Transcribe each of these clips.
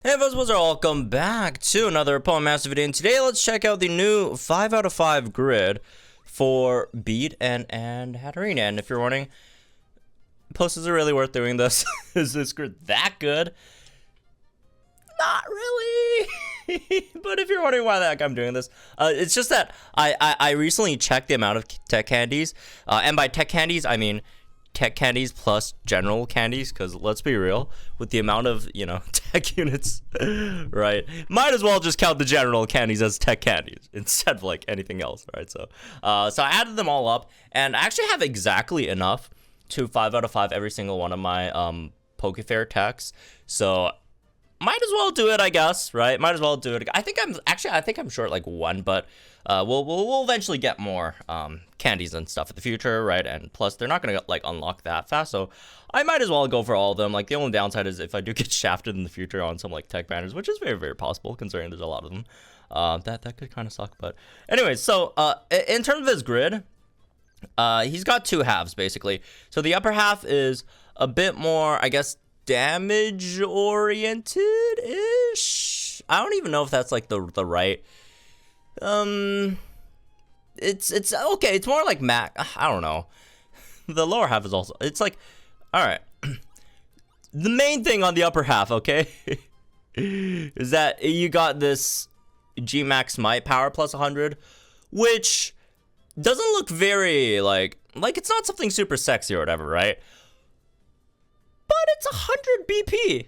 Hey folks, welcome back to another Opponent Master video, and today let's check out the new 5 out of 5 grid for Bede and Hatterene. And if you're wondering, is it really worth doing this? Is this grid that good? Not really. But if you're wondering why the heck I'm doing this, it's just that I recently checked the amount of tech candies, and by tech candies I mean tech candies plus general candies, because let's be real, with the amount of, you know, tech units, right, might as well just count the general candies as tech candies instead of like anything else, right? So I added them all up, and I actually have exactly enough to 5 out of 5 every single one of my Pokefair techs, so might as well do it, I guess, right? Might as well do it. I think I'm short like one, but we'll eventually get more candies and stuff in the future, right? And plus, they're not gonna like unlock that fast, so I might as well go for all of them. Like, the only downside is if I do get shafted in the future on some like tech banners, which is very, very possible considering there's a lot of them. That could kind of suck. But anyways, so in terms of his grid, he's got two halves basically. So the upper half is a bit more, I guess, damage oriented ish. I don't even know if that's like the right. It's okay. It's more like max. I don't know. The lower half is also. It's like, all right. The main thing on the upper half, okay, is that you got this GMax might power plus 100, which doesn't look very like it's not something super sexy or whatever, right? But it's 100 BP.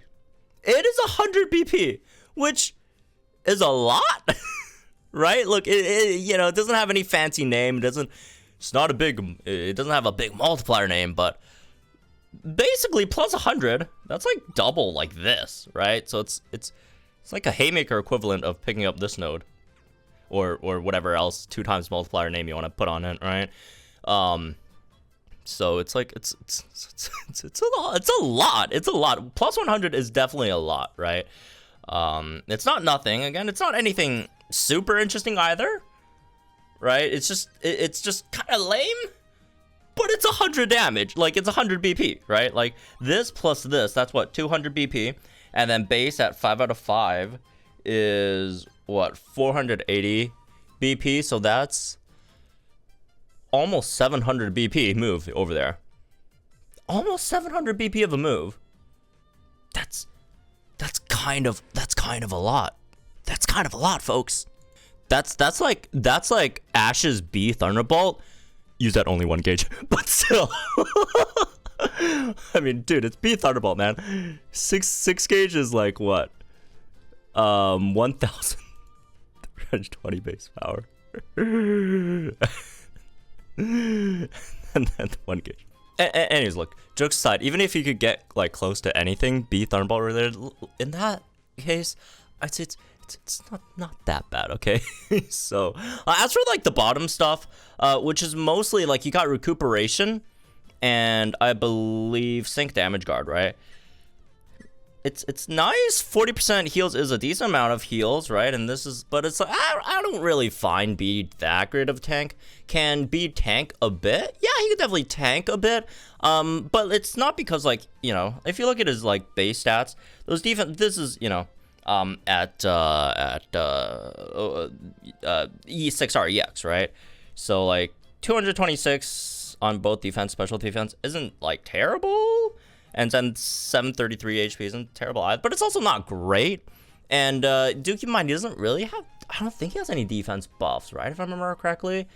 It is 100 BP, which is a lot, right? Look, you know, it doesn't have any fancy name. It doesn't have a big multiplier name, but basically plus 100, that's like double like this, right? So it's like a haymaker equivalent of picking up this node or whatever else 2 times multiplier name you want to put on it, right? So it's like it's a lot. Plus 100 is definitely a lot, right? It's not nothing. Again, it's not anything super interesting either, right? It's just kind of lame, but it's 100 damage. Like, it's 100 BP, right? Like, this plus this, that's what, 200 BP, and then base at 5 out of 5 is what, 480 BP. So that's almost 700 BP move over there. Almost 700 BP of a move. That's kind of a lot. That's kind of a lot, folks. That's like Ash's B Thunderbolt used at only 1 gauge, but still. I mean, dude, it's B Thunderbolt, man. 6 gauge is like what? 1,320 base power. And then 1 gauge. Anyways, look, jokes aside, even if you could get like close to anything B Thunderbolt related, in that case, I'd say it's not that bad, okay? So as for like the bottom stuff, which is mostly like you got recuperation and I believe sync damage guard, right? It's nice. 40% heals is a decent amount of heals, right? And this is, but it's like, I don't really find Bede that great of a tank. Can Bede tank a bit? Yeah, he could definitely tank a bit. But it's not because, like, you know, if you look at his like base stats, those defense, this is, you know, E6R EX, right? So like 226 on both defense, special defense isn't like terrible. And then 733 HP isn't terrible either, but it's also not great. And do keep in mind, he doesn't really have, I don't think he has any defense buffs, right? If I remember correctly.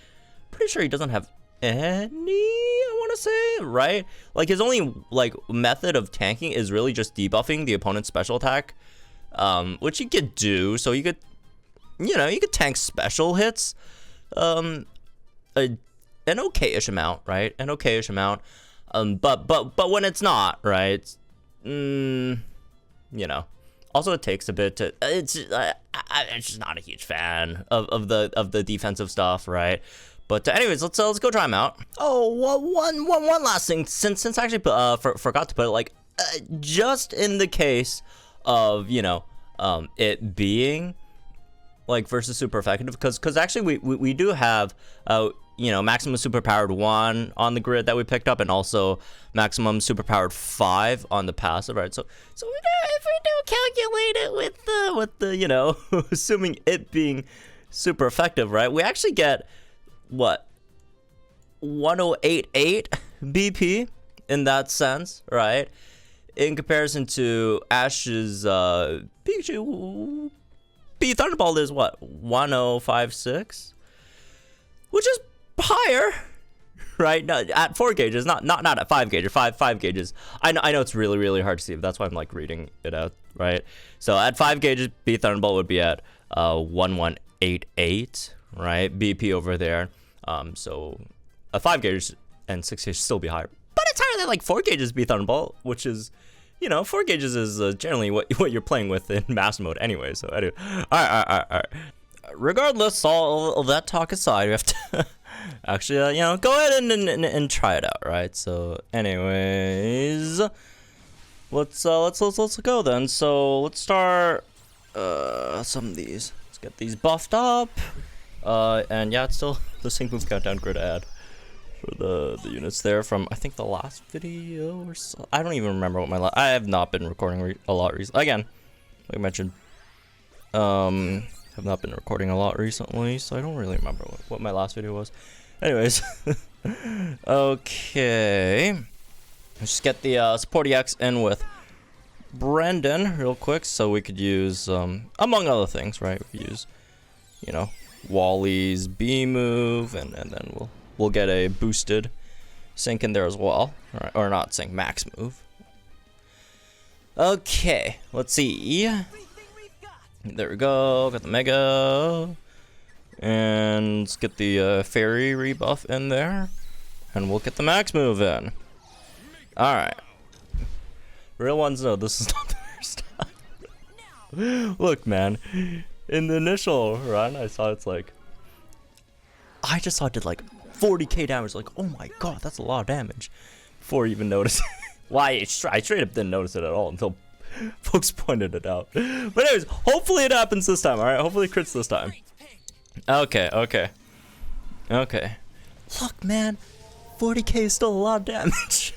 Pretty sure he doesn't have any, I want to say, right? Like, his only like method of tanking is really just debuffing the opponent's special attack, which he could do. So you could, you know, you could tank special hits, an okay-ish amount, right? An okay-ish amount. But when it's not, right, you know, also it takes a bit to, I'm just not a huge fan of the defensive stuff, right? But anyways, let's go try them out. Oh, one last thing, since I actually forgot to put it, like, just in the case of, you know, it being like versus super effective, because actually we do have you know, maximum superpowered 1 on the grid that we picked up, and also maximum superpowered 5 on the passive, right? So if we do calculate it with the you know, assuming it being super effective, right? We actually get what, 1088 BP in that sense, right? In comparison to Ash's Pikachu, Thunderbolt is what, 1056, which is higher, right? No, at 4 gauges, not at 5 gauges. 5 gauges. I know it's really hard to see, but that's why I'm like reading it out, right? So at 5 gauges, B Thunderbolt would be at 1188, right? BP over there. So at 5 gauges and 6 gauges still be higher, but it's higher than like 4 gauges B Thunderbolt, which is, you know, 4 gauges is generally what you're playing with in mass mode anyway. So anyway, all right. Regardless, all that talk aside, we have to actually, you know, go ahead and try it out, right? So, anyways, let's go then. So let's start some of these. Let's get these buffed up. And yeah, it's still the sync move countdown grid ad for the units there from, I think, the last video or so. I don't even remember what I have not been recording a lot recently. Again, like I mentioned, have not been recording a lot recently, so I don't really remember what my last video was. Anyways, okay, let's just get the support EX in with Brendan real quick, so we could use, among other things, right? We could use, you know, Wally's B move, and then we'll get a boosted sync in there as well, or not sync, max move. Okay, let's see. There we go. Got the Mega. And let's get the Fairy rebuff in there. And we'll get the max move in. Alright. Real ones know this is not the first time. Look, man. In the initial run, I saw it's like... I just saw it did like 40k damage. Like, oh my god, that's a lot of damage. Before even noticing. Why? I straight up didn't notice it at all until... folks pointed it out. But anyways, hopefully it happens this time, alright? Hopefully it crits this time. Okay. Look, man. 40k is still a lot of damage.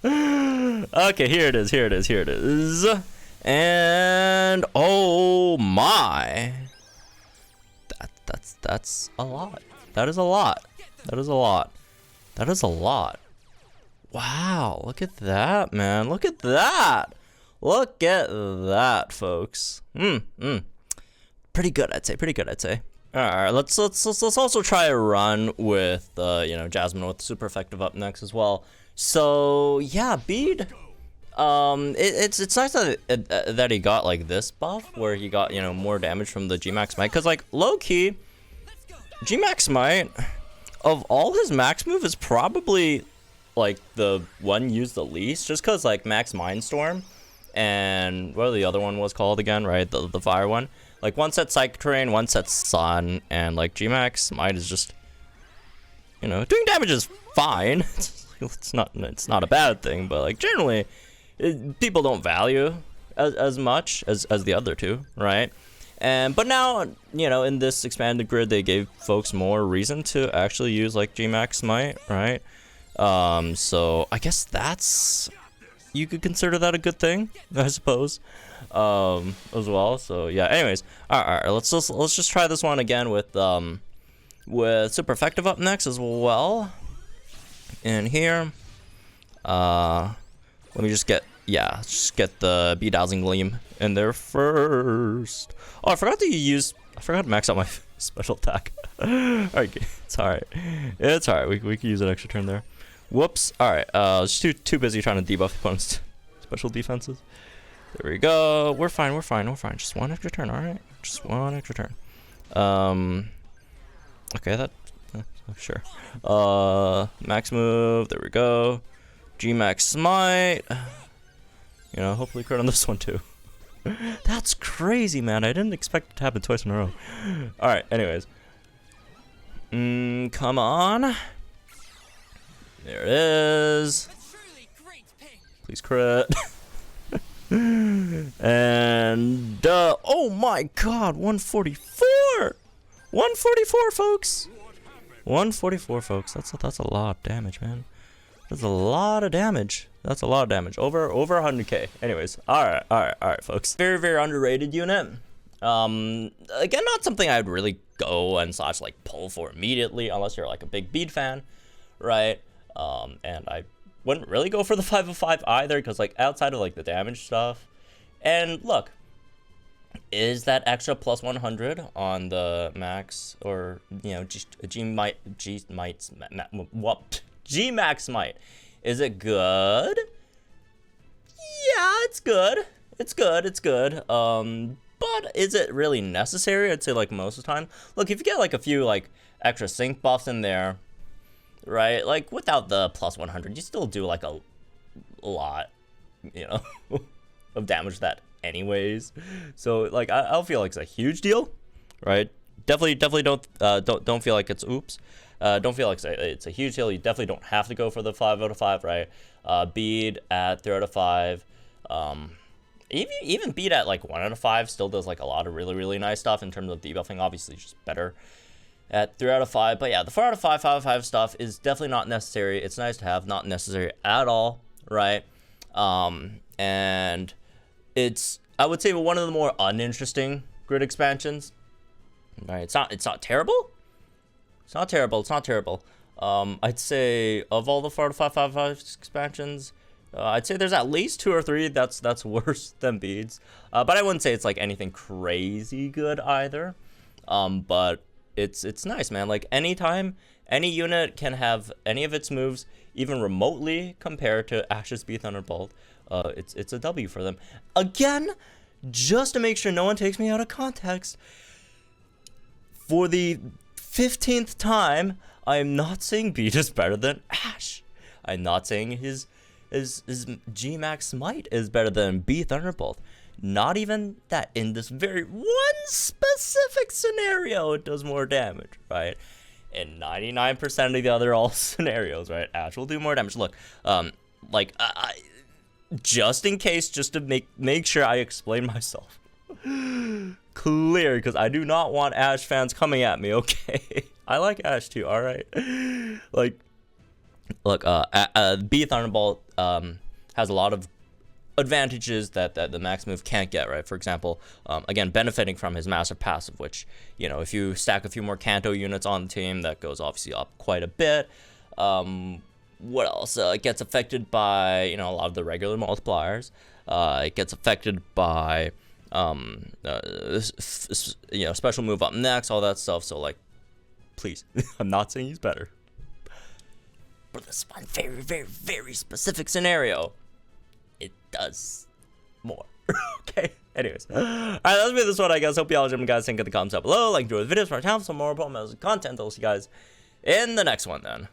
Okay, here it is. And oh my. That's a lot. That is a lot. Wow, look at that, man. Look at that, folks. Pretty good, I'd say. All right, let's also try a run with you know, Jasmine with super effective up next as well. So yeah, Bede. It's nice that he got like this buff where he got, you know, more damage from the GMax Might, because like low key, GMax Might of all his max move is probably like the one used the least, just because like Max Mindstorm and what the other one was called again, right? The fire one. Like one set Psychic Terrain, one set Sun, and like GMax Might is just, you know, doing damage is fine. It's not a bad thing, but like generally, people don't value as much as the other two, right? But now, you know, in this expanded grid, they gave folks more reason to actually use like GMax Might, right? So I guess you could consider that a good thing, I suppose, as well. So yeah, anyways, all right, let's just try this one again with super effective up next as well. In here, let me just get the Bedazzling Gleam in there first. Oh, I forgot to max out my special attack. Alright, it's alright. We can use an extra turn there. Whoops. Alright, just too busy trying to debuff opponents' special defenses. There we go. We're fine. Just one extra turn, alright? Just one extra turn. Okay, sure. Max move, there we go. GMax Smite. You know, hopefully crit on this one too. That's crazy, man. I didn't expect it to happen twice in a row. Alright, anyways. Come on. There it is. Please crit. And, oh my god, 144! 144, folks! 144, folks. That's a lot of damage, man. That's a lot of damage. That's a lot of damage. Over 100k. Anyways, all right, folks. Very, very underrated unit. Again, not something I'd really go and slash like pull for immediately unless you're like a big Bede fan, right? And I wouldn't really go for the 505 either, because like outside of like the damage stuff, and look, is that extra plus 100 on the max, or you know, GMax might, is it good? Yeah, it's good. It's good. But is it really necessary? I'd say like most of the time. Look, if you get like a few like extra sync buffs in there, right? Like without the plus 100, you still do like a lot, you know, of damage that anyways. So like I don't feel like it's a huge deal, right? Definitely don't feel like it's oops. Don't feel like it's a huge deal. You definitely don't have to go for the 5 out of 5, right? Bede at 3 out of 5. Even Bede at like 1 out of 5 still does like a lot of really nice stuff in terms of debuffing. Obviously, it's just better at 3 out of 5. But yeah, the 4 out of 5, 5 out of 5 stuff is definitely not necessary. It's nice to have, not necessary at all, right? And it's, I would say, one of the more uninteresting grid expansions. Right? It's not terrible. It's not terrible. I'd say of all the 4 out of 5, 5 out of 5 expansions, I'd say there's at least 2 or 3 that's worse than Bede's. But I wouldn't say it's like anything crazy good either. But it's nice, man. Like anytime any unit can have any of its moves even remotely compared to Ash's Bede Thunderbolt, it's a W for them. Again, just to make sure no one takes me out of context, for the 15th time, I am not saying Bede is better than Ash. I'm not saying his GMax Smite is better than Bede Thunderbolt. Not even that. In this very one specific scenario, it does more damage, right? In 99% of the other all scenarios, right, Ash will do more damage. Look, just in case, just to make sure I explain myself clear, because I do not want Ash fans coming at me, okay? I like Ash too, all right? Like, look, Bede Thunderbolt has a lot of advantages that the max move can't get, right? For example, again, benefiting from his massive passive, which, you know, if you stack a few more Kanto units on the team, that goes obviously up quite a bit. What else? It gets affected by, you know, a lot of the regular multipliers. It gets affected by, you know, special move up next, all that stuff. So, like, please, I'm not saying he's better. But this one very specific scenario, it does more. Okay. Anyways, all right, that's been this one, I guess. Hope y'all enjoyed, guys. Think in the comments down below. Like, enjoy the videos for our channel for some more content. I'll see you guys in the next one then.